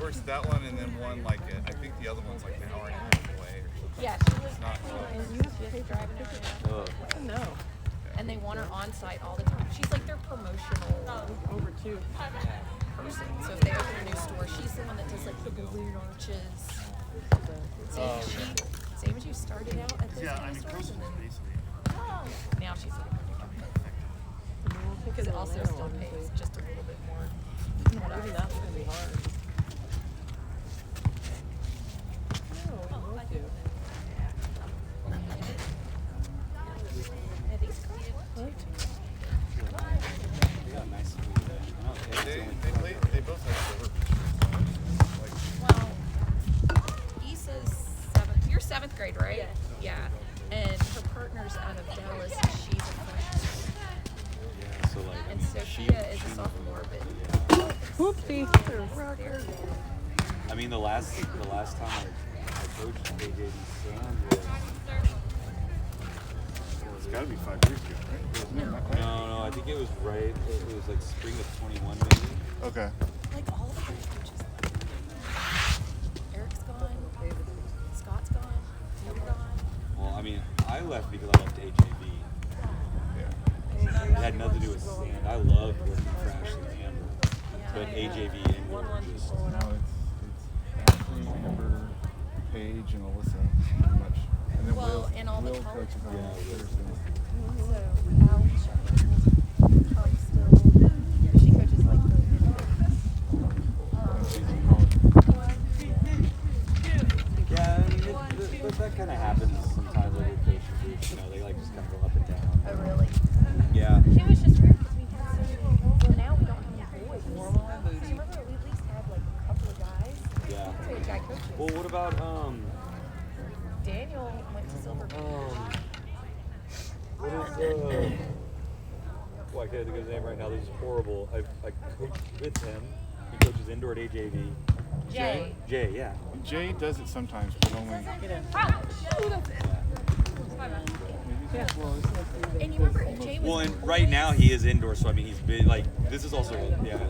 works at that one, and then one like I think the other one's like an hour and a half away. Or something. Yeah, she lives Not and you have to pay for driving around. No. And they want her on site all the time. She's like their promotional Over 2. person. So if they open a new store, she's the one that does like the balloon arches. Same as you started out at those kind of stores, and then now she's like because it also still pays just a little bit more. Maybe that's going to be hard. They both have silver. Well, Issa's 7th. You're 7th grade, right? Yes. Yeah. And her partner's out of Dallas, and she's a freshman. Yeah, so like, And Sophia is a sophomore, but Whoopsie. I mean, the last time I coached AJV Sand It's got to be 5 years ago, right? no, I think it was right. It was like spring of 21, maybe. Okay. like all the head coaches. Eric's gone. Scott's gone. You're gone. Well, I mean, I left because I left AJV. Yeah. It had nothing to do with Sand. I loved working for Ashley and Amber, but AJV and just No, it's Ashley, Amber, Paige, and Alyssa, pretty much. And then Well, Will, and all the Will college coaches on Yeah, Thursday. So Allie Shepherd still. She coaches like the. She's in college. yeah. I mean, but that kind of happens sometimes with your coaching groups. You know, they like just kind of go up and down. Oh really? Yeah. It was just weird because we had well now we don't have any boys. Do you remember we at least had like a couple of guys? Yeah. So a guy coaching. Well, what about Daniel went to Silver Beach. what is well, I can't think of his name right now. This is horrible. I coached with him. He coaches indoor at AJV. Jay. Jay, yeah. Jay does it sometimes, but only. And you remember Jay was Well, and right now he is indoor, so I mean he's been like this is also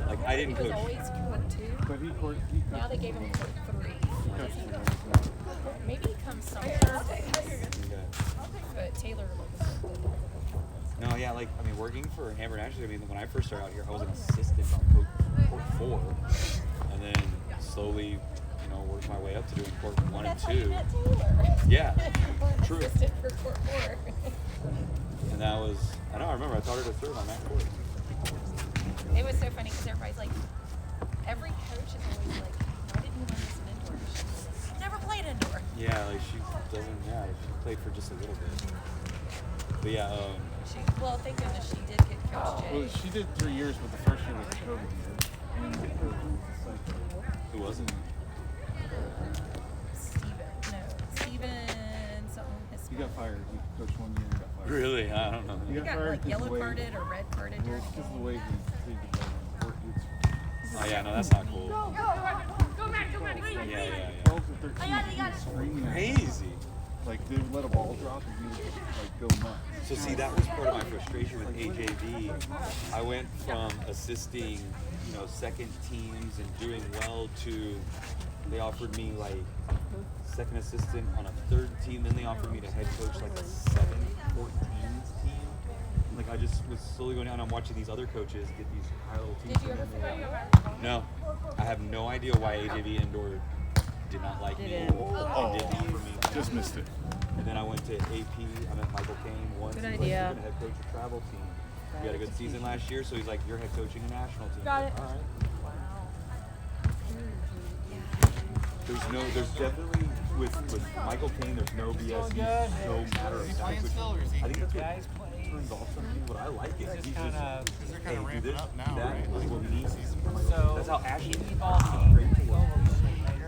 like I he didn't was coach. always court 2. But he Now they gave him court 3. Maybe he comes sometimes. Okay. But Taylor No, yeah, like I mean working for Amber and Ashley. I mean when I first started out here, I was an assistant on court 4, and then slowly, worked my way up to doing court 1 and That's 2. how you met Taylor. Yeah, true. Assistant for court 4. And that was I remember I taught her to serve on that court. It was so funny because everybody's like, every coach is always like, why didn't you run this in indoor? She's never played indoor. Yeah, like she doesn't. Yeah, she played for just a little bit. But yeah, Well, thank goodness she did get Coach Jay. Well, she did 3 years, but the first year was a COVID year. who wasn't? Steven something. He got fired. He coached 1 year and got fired. Really? I don't know. He He got got fired like because yellow the way- carded or red carded Well, during it's the just the game. way he treated the court. Oh yeah, no, that's not cool. Go back. Yeah. 12 to 13, he was screaming at him. Crazy. Like, they would let a ball drop and he would just, like, go nuts. So see, that was part of my frustration with AJV. I went from assisting, second teams and doing well to they offered me like second assistant on a third team. Then they offered me to head coach like a 7-14 team. Like I just was slowly going down. I'm watching these other coaches get these high level teams. Did you ever figure out? No, I have no idea why AJV Indoor did not like me. Didn't. Oh. Didn't offer me. Just missed it. And then I went to AP. I met Michael Kane once. Good He's idea. like, you're gonna head coach a travel team. You had a good season last year, so he's like, you're head coaching a national team. Got it. All right. There's definitely with Michael Kane. There's no BS. He's so matter of fact. Which I think that's what turns off some people. What I like is he's just hey, do this, do that. This is what we need. That's how Ashley is. Great to work.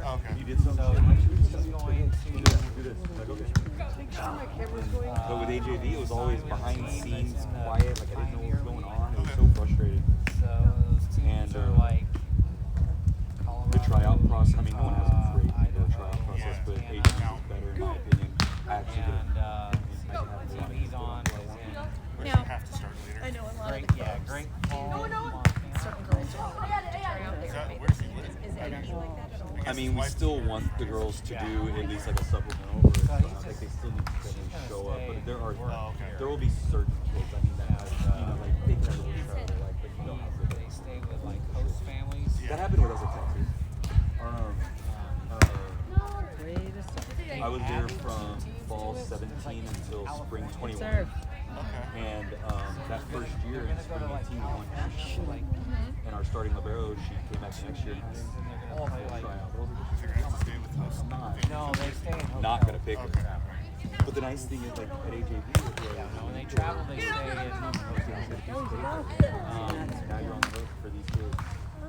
Okay. You did something. Do this. Like, okay. But with AJV, it was always behind the scenes, quiet. Like I didn't know what was going on. It was so frustrating. And the tryout process. I mean, no one has a great tryout process, but AJV is better in my opinion. I actually get he's on. Now, have to start later. I know a lot Great, of the yeah, clubs, great. certain girls are try out their Where's he live? Is AAU like that at all? I mean, we still want the girls to do at least like a supplemental, or like they still need to kind of show up. But there will be certain kids. I mean, that have, like they can have a little travel life, but you don't have to. They stay with like host families. That happened with us at Texas. I was there from fall 17 until spring 21. And that first year in spring 18, we won national. And our starting libero, she came back the next year and had all full tryout. No, they stay in hotels. Not gonna pick her. But the nice thing is, like at AJV, When they travel, they stay in hotels. now you're on the hook for these kids.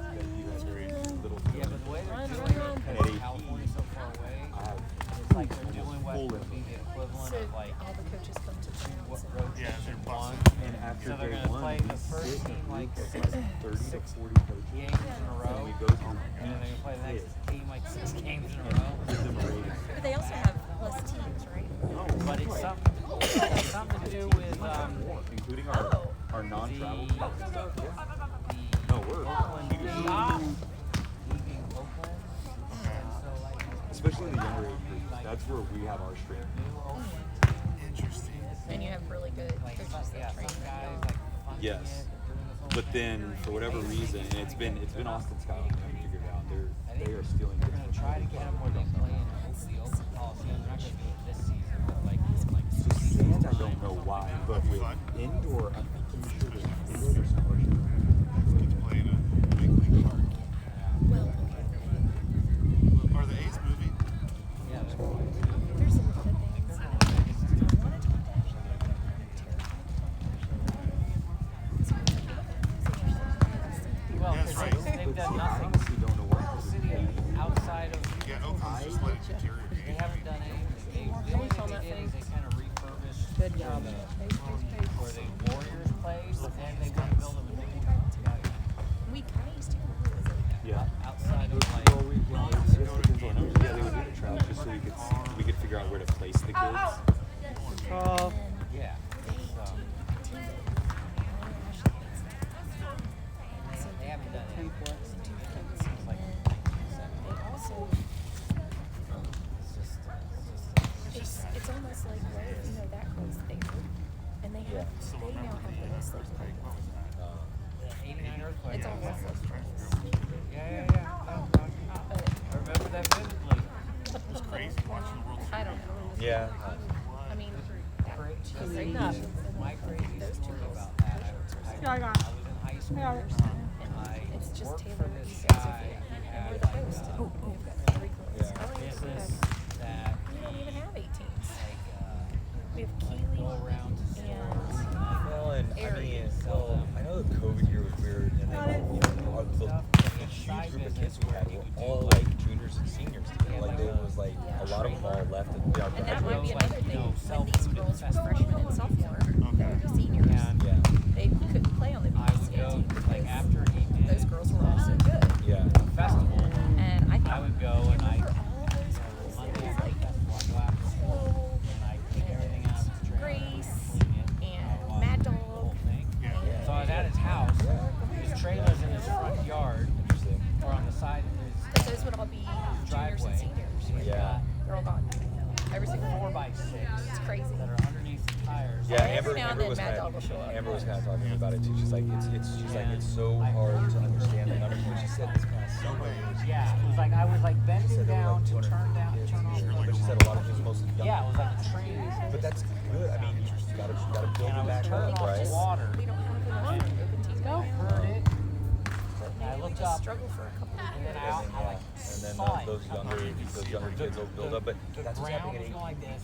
That you guys are little. Yeah, but the way they're doing it, And because at California's so far away, I have it's like they're doing what would be the equivalent So of like all the coaches come to what town. road trips in one. And after So they're day gonna one, play we the first sit team and like look at 30 to 40 coaches. games in a row, And we go through and then they're gonna play the next kids. team like 6 games in a row. Give them a rating. But they also have less teams, right? But it's something to do with Including our non-travel the stuff. Yeah. the No, we're Oakland huge. leaving Oakland. And so like Especially in the younger age group. That's where we have our strength. new Oakland, And you have really good like coaches some, that train some guys them. like funding Yes. it, they're doing this whole But thing. then, for whatever reason, and it's been Austin Scott trying to figure it out. They are stealing They're kids gonna from try to other get them where they play in the Oakland Coliseum. They're not gonna do it this season, but like So sand, I don't know why, but with indoor, I'm pretty sure there's indoor there's scholarship. Well, Are the A's moving? yeah, there's some good things. I want to talk to well, Yes, because right. they've done I nothing. honestly don't know why. The city outside of Yeah, Oakland's just letting they deteriorate. haven't done anything. The only thing they did is they kind of refurbished Good job. where the Warriors played, and they want to build them a new one. We kind of used to. Yeah. Outside of like, Well, I guess it depends on numbers. Yeah, they would do the trial just so we could figure out where to place the kids. Oh, yeah. So they haven't done anything. It's like They also, it's almost like, right, you know, that goes there. And they now have the Westlake Park. 89 earthquake. It's all Westlake Park. Yeah. No, I remember that vividly. It's crazy watching the World I don't know. Yeah. I mean, that Crazy. enough. My crazy Those two story girls. about that. I was in high school. Yeah. And I It's just worked Taylor for and this Sophia, guy and who we're had the like host. a We've got 3 girls. Yeah. Oh, yeah. business that We don't even have 8 teams. like We have go Keely around to stores and Well, and I mean, Aries. well, I know the COVID year was weird, and then the huge group of kids we had were all like juniors and seniors together. Like there was like a lot of them all left and we are And that might be like, another you thing. know, When these girls were freshmen and sophomore, they were seniors. And Yeah, They couldn't play on the I would BCA go team like because after he did those girls were also good. yeah. festival, And I think I would go and I for all those girls, it Monday was after like festival I'd go out to school and I take everything out of his trailer, Grace clean it, and I'd wash Mad the Dog. whole thing. Yeah. So I was at his house. His trailer's in his front yard Interesting. or on the side of his But those would all be juniors driveway. and seniors. Yeah. They're all gone. Every single 4x6 It's crazy. that are underneath the tires. Yeah, Every now and Amber then was Mad kind Dog will show up. Amber was kind of talking about it too. She's like, it's so hard to understand the numbers. When she said this past summer, Yeah, it was like I was like bending down to turn off. but she said a lot of kids, mostly young. Yeah, it was like a train. But that's good. I mean, you gotta build And I it was back turning up, off right? the water. We don't have enough open teams. I heard it. And I We looked just up, struggle for a couple of and then years. I like And then saw it. those younger kids will build up. But The that's what's ground happening was at going like this.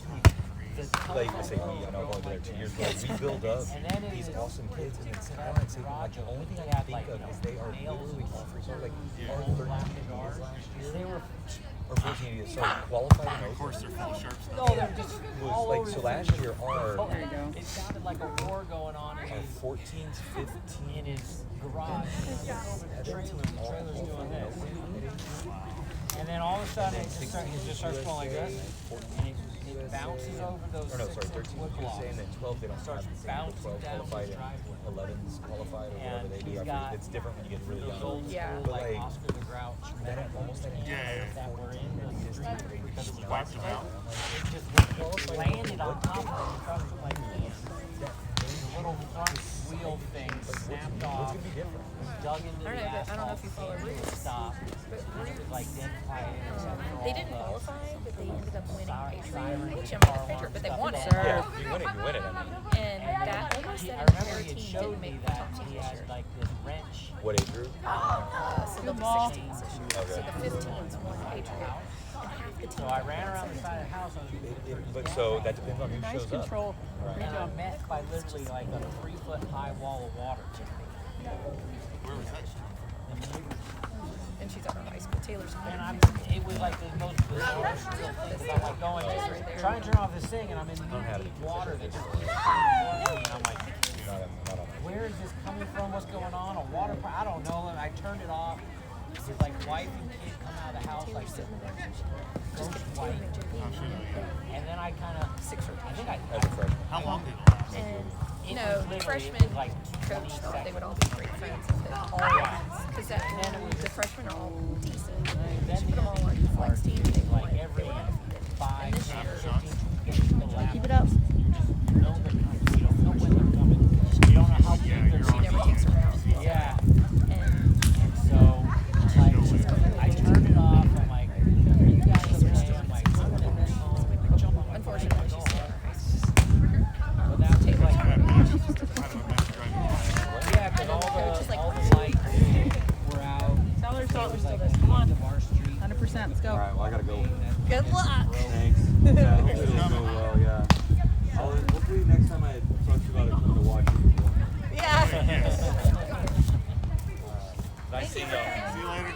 The like I say, I know I've only been there 2 years, but like, we build up And then it these is- awesome kids, and then Skyline Safety, like the only thing I can think of is they are literally offering sort of like our 13 kids last year, They were, or 14 kids, sorry, qualified and Of course, they're full of sharp stuff. no, they were just all was over like so the last place. year Oh, our it sounded like a war going on in our his, 14s, 15s, in his garage. He looked over the trailer, the trailer's doing this. And then all of a sudden, it just starts going like this, and it bounces over those or no, 6 sorry, 13 wood you're blocks. saying that 12 they don't have the same, Bouncing 12 down qualified his and driveway. 11s qualified or whatever And they do. he's I got forget. It's different when you get really Those young. old school, Yeah. But like like, Oscar the Grouch. Then almost like Yeah. That like didn't play except for They all didn't the qualify, but they ended up winning Patriot. sirens Which and I'm car not Patriot, but they alarms won stuff. it. Yeah, you win it, you win it. I mean, And that almost I that remember entire he had team showed didn't me make the that top team he this had year. like this wrench. what age group? So they'll be ball. 16s this year. Okay. So the 15s won Patriot. And half the team So I ran around the side of the house. I was But so that depends on who Nice shows up. control. Right. and I met by literally like a 3-foot high wall of water. Where was that? And she's at her high school. Taylor's And it was like the most bizarre surreal thing. I'm like going, trying to turn off this thing, and I'm in deep water that just keeps coming towards me, and I'm like, Not on where is this coming from? What's going on? A water I don't know. And I turned it off. His like wife and kid come out of the house like sitting there. ghost white. And then I kind of, I think I, as a freshman. How long did it last? And it no, was the literally, freshman it was like coach 20 thought they would all seconds. be great friends. Because that the freshmen are all decent. She put them all on flex team. They won. Like They every were undefeated. 5, And this 10, year, 15 the lap. Keep it up. You know they're coming. You don't know when they're coming. You don't know how big they're she never takes her out. Yeah. And So, like, I turned it off. I'm like, are you guys okay? I'm like, I'm gonna miss home. unfortunately, she's still in her high school. But that was like, Kind of a mess driving. yeah, because all the lights were out. Tell her It so. was like the end of our street. 100%. Let's go. All right, well, I gotta go. Good luck. Thanks. Yeah, hopefully it'll go well, yeah. Hopefully next time I talk to you about it, come to watch you. Yeah. Nice seeing y'all. See you later.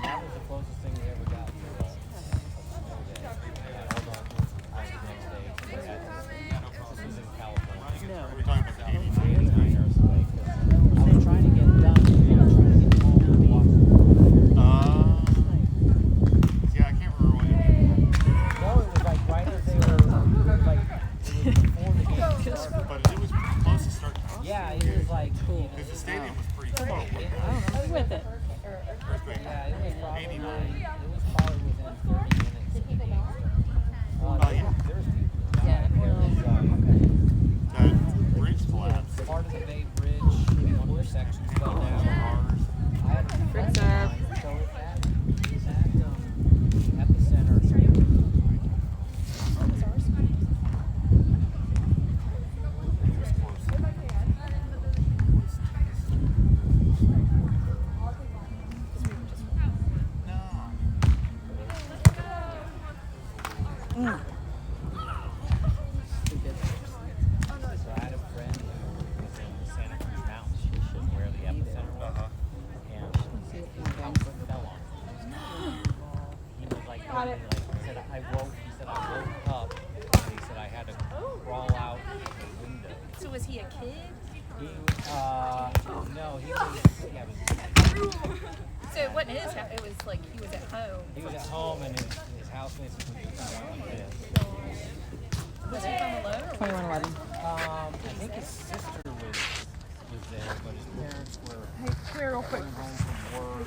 That was the closest thing we ever got to a snow day. Hold on. This was in California. We're talking about the 80s. I was trying to get done. I was trying to get home and watch. Yeah, I can't remember what it was. No, it was like right as they were like it was before the game started. But it was pretty close to start. Yeah, it was like cool. Because the stadium was pretty full. I'm with it. Earthquake. Yeah, it was probably 89. within 30 minutes of the game starting. Oh, yeah. There was people. Yeah. There was That bridge collapsed. part of the Bay Bridge, one of the sections fell down. Cars. I had a friend of serve. mine, so at epicenter. It was close. No. So I had a friend who was in the Santa Cruz Mountains, where the epicenter was, and his house fell on him. He was like, literally, like he said, I woke up, and he said I had to crawl out the window. So was he a kid? He, no, he was, yeah, he was So it wasn't his house. It was like he was at home. He was at home and his housemates was like this. Was he home alone? Or 2111. I think his sister was there, but his parents were Hey, clear real quick. coming home from work.